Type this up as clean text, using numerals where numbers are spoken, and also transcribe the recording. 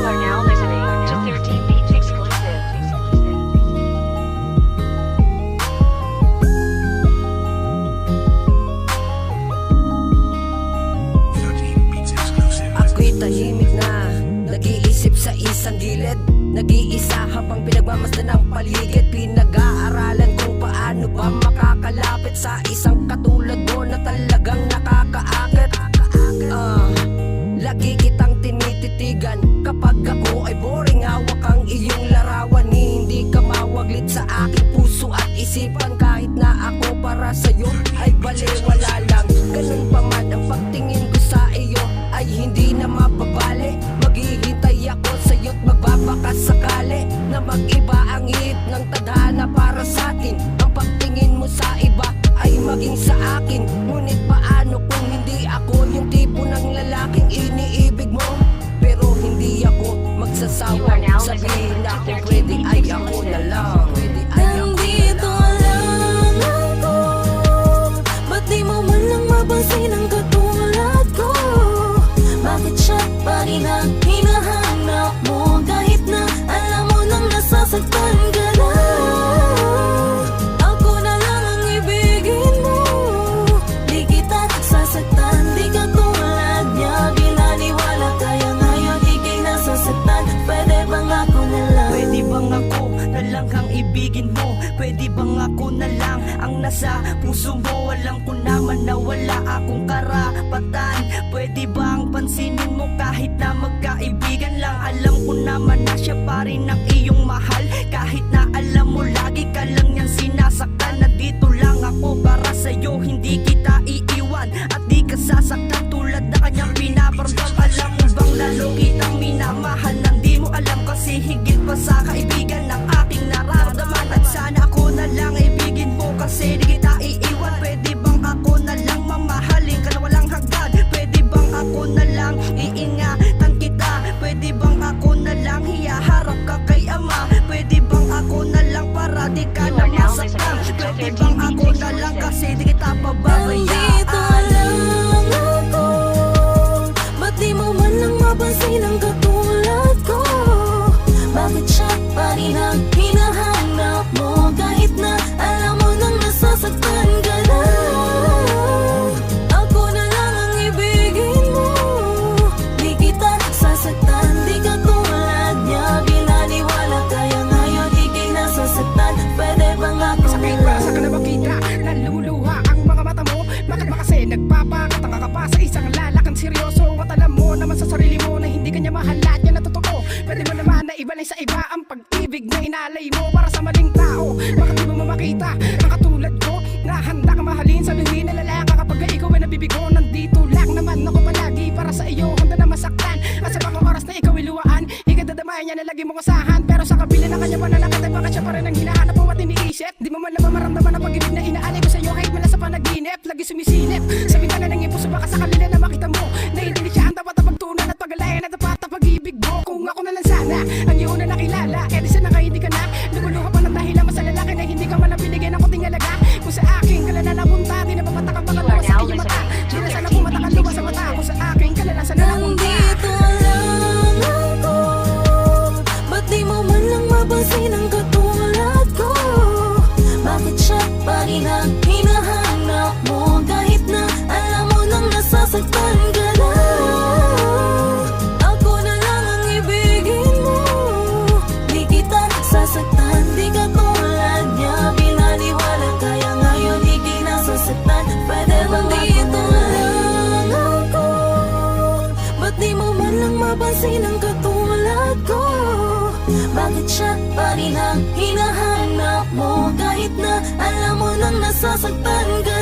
are now listening to 13 Beats exclusive. Ako'y tahimik na nag-iisip sa isang gilid, nag-iisa habang pinagmamasdan ng paligid. Pinag-aaralan kung paano ba makakalapit sa isang katulad mo na talagang nakakaakit. Lagi kitang tinititigan kapag ako ay boring. Hawak ang iyong larawan, hindi ka mawaglit sa aking puso at isipan. Kahit na ako para sa'yo ay baliwala lang. Ganun pa man ang pagtingin ko sa iyo ay hindi na mababali. Maghihintay ako sa'yo't magbabaka sakali na mag-iba ang ihip ng tadhana para sa atin. Ang pagtingin mo sa iba ay maging sa akin. Ngunit paano kung hindi ako yung tipo ng lalaking iniibig mo? Pero hindi ako magsasawang sabihin na kung pwede ay ako na lang. Nandito lang ako, ba't di mo man lang mapansin ang katulad ko? Bakit siya pa rin ang hinahanap mo? Kahit na alam mo nang nasasaktan ka na. Ako na lang ang ibigin mo, di kita sasaktan. Di ka tulad niya, binaliwala kaya ngayon ika'y nasasaktan. Pwede bang ako na lang? Pwede bang ako na lang ang ibigin mo? Pwede bang ako na lang ang nasa puso mo? Alam ko naman na wala akong karapatan. Pwede bang pansinin mo kahit na magkaibigan lang? Alam ko naman na siya pa rin ang iyong mahal. Kahit na alam mo lagi ka lang niyang sinasaktan. Na dito lang ako para sa'yo, hindi kita iiwan. At di ka sasaktan tulad na kanyang pinaparamdam. Alam mo bang lalo kitang minamahal? Nang di mo alam kasi higit pa sa kaibigan ng aking nararamdaman. At sana ako na lang ibigin mo kasi di kita iiwan. Pwede bang ako na lang mamahalin ka na walang hanggan? Pwede bang ako na lang iingatan kita? Pwede bang ako na lang hiyaharap ka kay ama? Pwede bang ako na lang para di ka na masaktan? Pwede bang ako na lang kasi di kita pababayaan? Nandito lang ako, ba't di mo man lang mapansin ang katulad ko? Bakit siya pa rin ang hinahanap mo? Kahit na alam mo nang nasasaktan ka na. Ako na lang ang ibigin mo, di kita sasaktan. Di ka tulad niya, binaliwala kaya ngayon ika'y nasasaktan. Pwede bang ako Sa na kahit lang? sa ka na makita, naluluha ang mga mata mo. Bakit ba kasi nagpapakatanga ka pa sa isang lalaking seryoso? At alam mo naman sa sarili mo na hindi kanya mahal at yan na totoo. Pwede mo naman na ibalay sa iba ang pag-ibig na inalay mo para sa maling tao. Bakit di mo makita ang katulad ko na handa ka mahalin? Sabihin na lalaki ka kapag ikaw ay nabibigo. Nandito lang naman ako palagi para sa iyo, handa na masaktan. At sa mga oras na ikaw iluwaan, ikadadamayan niya na lagi mong asahan. Pero sa kabila ng kanya panalakit ay bakit siya pa rin ang hinahanap mo at iniisip? Di mo man naman maramdaman ang pag-ibig na inaalay ko sa iyo kahit mula sa panaginip. Lagi sumisilip sa bintana ng ipuso baka sa kanila na makita mo na hindi siya ang dapat na pagtunan at pag-alayan at dapat na pag-ibig mo. Kung ako na lang sana ang iyong una nakilala, edi sana ka hindi ka na naguluha pa ng dahilan sa lalaki na hindi ka man binigyan ng kuting halaga. Kung sa akin ka na napunta, di na papatak ang pangalawa sa iyong mata. Di na sana pumatak ang luwa sa mata. Kung sa akin ka na lang sana napunta. Nandito lang ako, ba't di mo man lang mapansin ang katulad ko? Bakit siya pa rin ang hinahanap mo? Kahit na alam mo nang nasasaktan ka na. Ako na lang ang ibigin mo, di kita sasaktan. Di ka tulad niya, binaliwala kaya ngayon ika'y nasasaktan. Pwede bang dito lang ako, ba't di mo man lang mapansin ang katulad ko? Bakit siya pa rin ang hinahanap mo? Kahit na alam mo nang nasasaktan ka